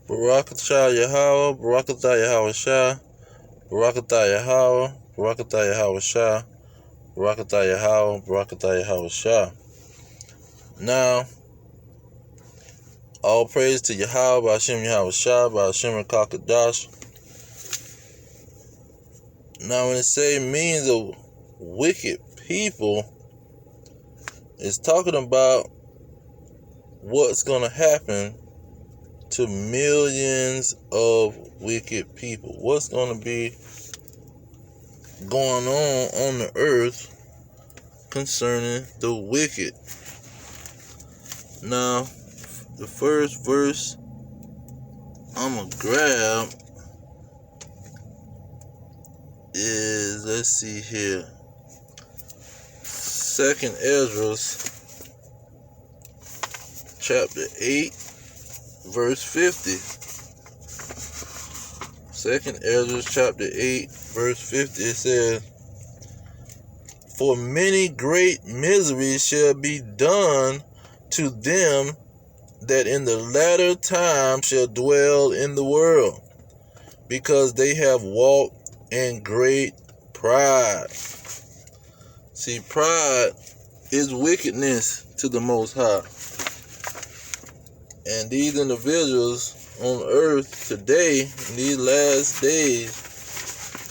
Barakatah Yahweh, Barakatah Yahweh Shah, Barakatah Yahweh, Barakatah Yahweh Shah, Barakatah Yahweh, Barakatah Yahweh Shah. Now, all praise to Yahweh, Ba'ashem Yahweh Shah, Ba'ashem Kakadash. Now, when it say millions of wicked people, it's talking about what's going to happen to millions of wicked people. What's going to be going on the earth concerning the wicked. Now, the first verse I'm going to grab is, let's see here, 2nd Ezra chapter 8 verse 50. 2nd Ezra chapter 8 verse 50, it says, "For many great miseries shall be done to them that in the latter time shall dwell in the world, because they have walked in great pride." See, pride is wickedness to the Most High. And these individuals on earth today, in these last days,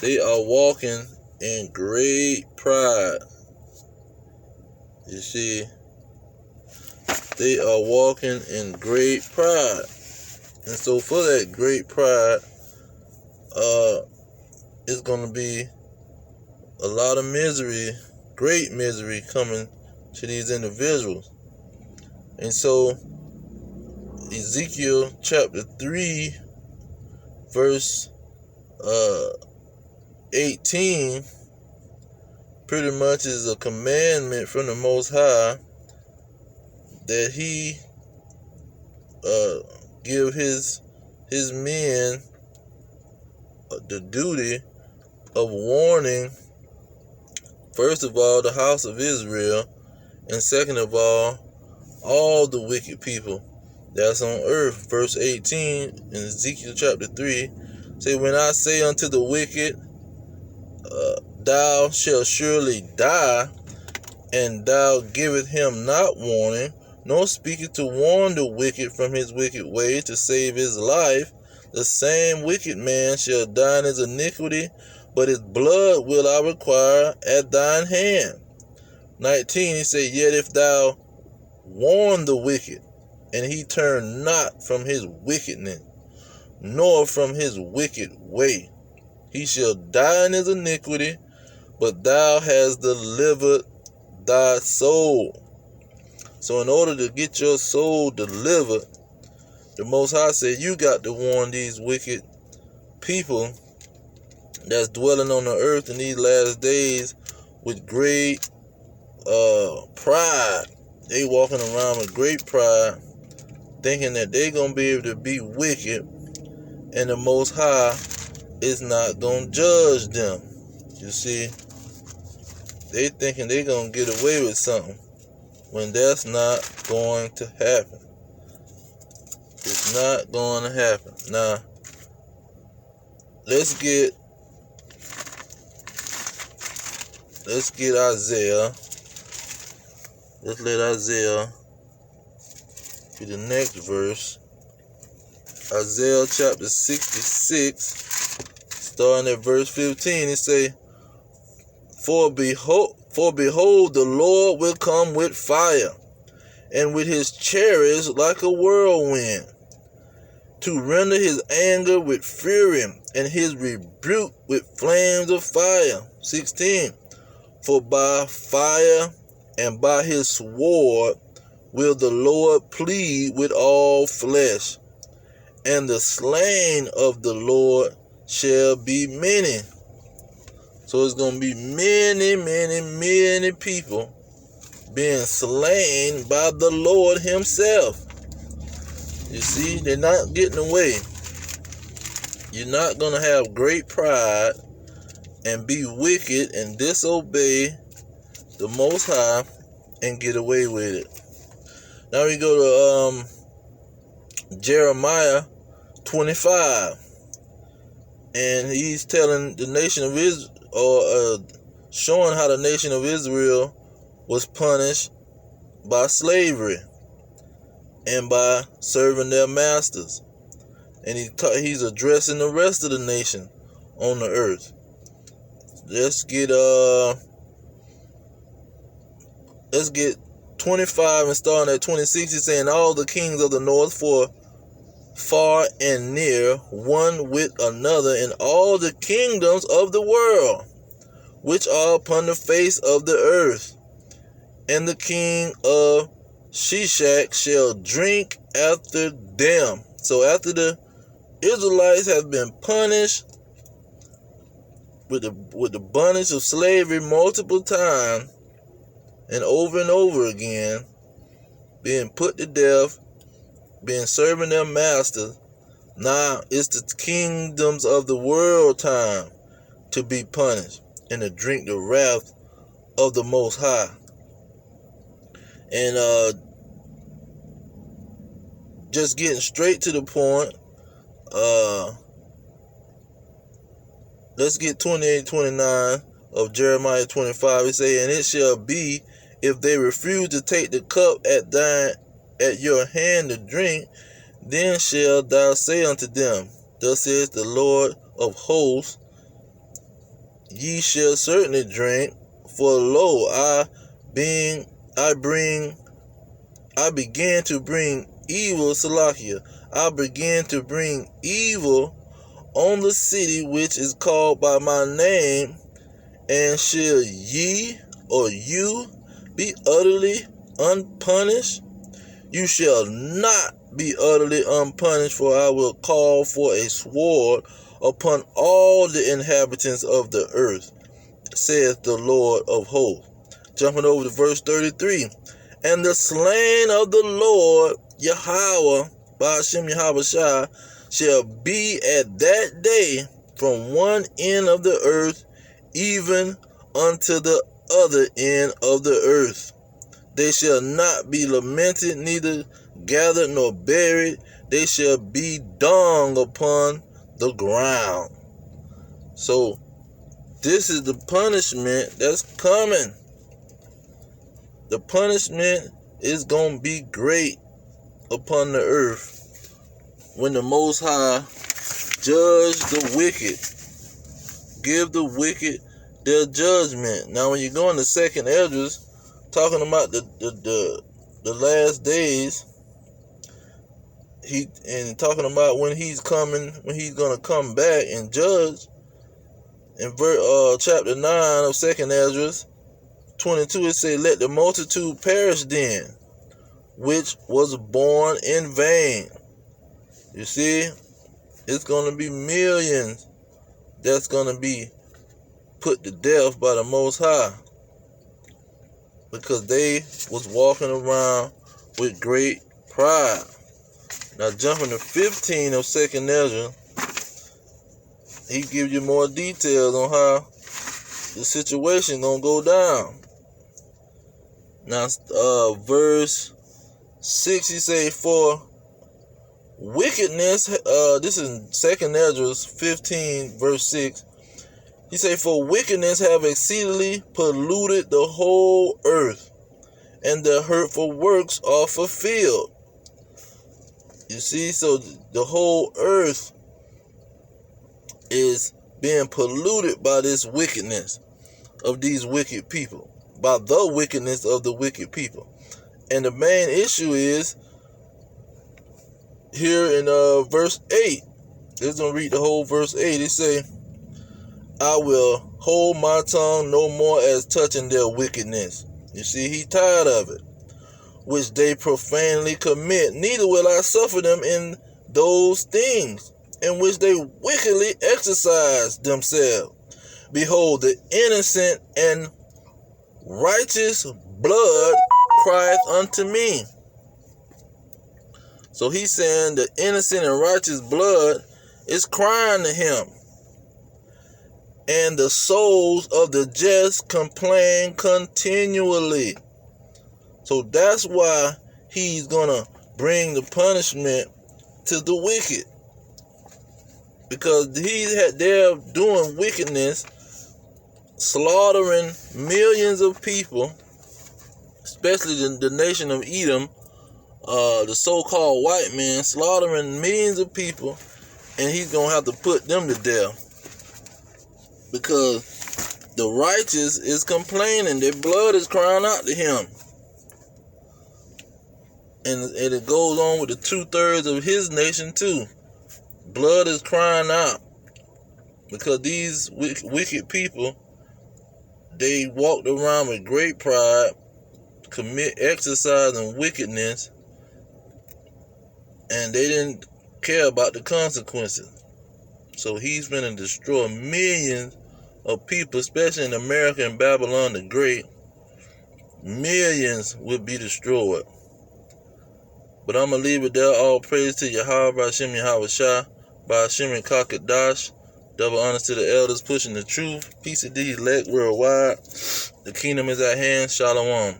they are walking in great pride. You see, they are walking in great pride. And so for that great pride, it's going to be a lot of misery, great misery coming to these individuals. And so Ezekiel chapter 3 verse 18 pretty much is a commandment from the Most High that he give his men the duty of warning, first of all, the house of Israel, and second of all the wicked people that's on earth. Verse 18 in Ezekiel chapter 3 say, "When I say unto the wicked, thou shalt surely die, and thou giveth him not warning, nor speaketh to warn the wicked from his wicked way to save his life, the same wicked man shall die in his iniquity, but his blood will I require at thine hand." 19, he said, "Yet if thou warn the wicked, and he turn not from his wickedness, nor from his wicked way, he shall die in his iniquity, but thou hast delivered thy soul." So in order to get your soul delivered, the Most High said you got to warn these wicked people that's dwelling on the earth in these last days with great pride. They walking around with great pride, thinking that they going to be able to be wicked, and the Most High is not going to judge them. You see, they thinking they going to get away with something when that's not going to happen. It's not going to happen. Now, let's get Isaiah. Let's let Isaiah be the next verse. Isaiah chapter 66, starting at verse 15, it say, For behold, the Lord will come with fire, and with his chariots like a whirlwind, to render his anger with fury, and his rebuke with flames of fire. 16, For by fire and by his sword will the Lord plead with all flesh, and the slain of the Lord shall be many. So it's going to be many people being slain by the Lord himself. You see, they're not getting away. You're not going to have great pride and be wicked and disobey the Most High and get away with it. Now we go to Jeremiah 25. And he's telling the nation of Israel, or showing how the nation of Israel was punished by slavery and by serving their masters. And he's addressing the rest of the nation on the earth. Let's get 25 and starting at 26. He's saying, all the kings of the north, for far and near, one with another, in all the kingdoms of the world, which are upon the face of the earth. And the king of Shishak shall drink after them. So after the Israelites have been punished with the bondage of slavery multiple times and over again, being put to death, being serving their masters, now it's the kingdoms of the world time to be punished and to drink the wrath of the Most High. And just getting straight to the point, let's get 28-29 of Jeremiah 25. It say, and it shall be, if they refuse to take the cup at your hand to drink, then shalt thou say unto them, thus says the Lord of hosts, ye shall certainly drink, for lo, I began to bring evil, Salakia, I began to bring evil on the city which is called by my name, and shall ye or you be utterly unpunished? You shall not be utterly unpunished, for I will call for a sword upon all the inhabitants of the earth, saith the Lord of hosts. Jumping over to verse 33. And the slain of the Lord Yahweh, Ba'ashem Yahushua, shall be at that day from one end of the earth even unto the other end of the earth. They shall not be lamented, neither gathered nor buried. They shall be dung upon the ground. So this is the punishment that's coming. The punishment is going to be great upon the earth when the Most High judge the wicked, give the wicked their judgment. Now, when you go into 2nd Esdras, talking about the last days, talking about when he's gonna come back and judge. In chapter 9 of 2nd Esdras 22, it say, let the multitude perish then, which was born in vain. You see, it's going to be millions that's going to be put to death by the Most High because they was walking around with great pride. Now, jumping to 15 of 2nd Esdras, he gives you more details on how the situation going to go down. Now, verse 6, he say, for wickedness, this is 2nd Esdras 15, verse 6. He say, for wickedness have exceedingly polluted the whole earth, and their hurtful works are fulfilled. You see, so the whole earth is being polluted by this wickedness of these wicked people, by the wickedness of the wicked people. And the main issue is here in verse 8. Let's gonna read the whole verse 8. It say, I will hold my tongue no more as touching their wickedness. You see, he tired of it, which they profanely commit. Neither will I suffer them in those things in which they wickedly exercise themselves. Behold, the innocent and righteous blood crieth unto me. So he's saying the innocent and righteous blood is crying to him. And the souls of the just complain continually. So that's why he's going to bring the punishment to the wicked. because they're doing wickedness, slaughtering millions of people, especially the nation of Edom, the so-called white man, slaughtering millions of people, and he's going to have to put them to death. Because the righteous is complaining, their blood is crying out to him. And it goes on with the 2/3 of his nation too. Blood is crying out because these wicked people, they walked around with great pride, exercising wickedness, and they didn't care about the consequences. So he's going to destroy millions of people, especially in America and Babylon the Great. Millions will be destroyed. But I'm going to leave it there. All praise to Yahweh, Ba'ashem Yahweh Shah, Ba'ashem Kakadash. Double honors to the elders pushing the truth. Peace of these elect worldwide. The kingdom is at hand. Shalom.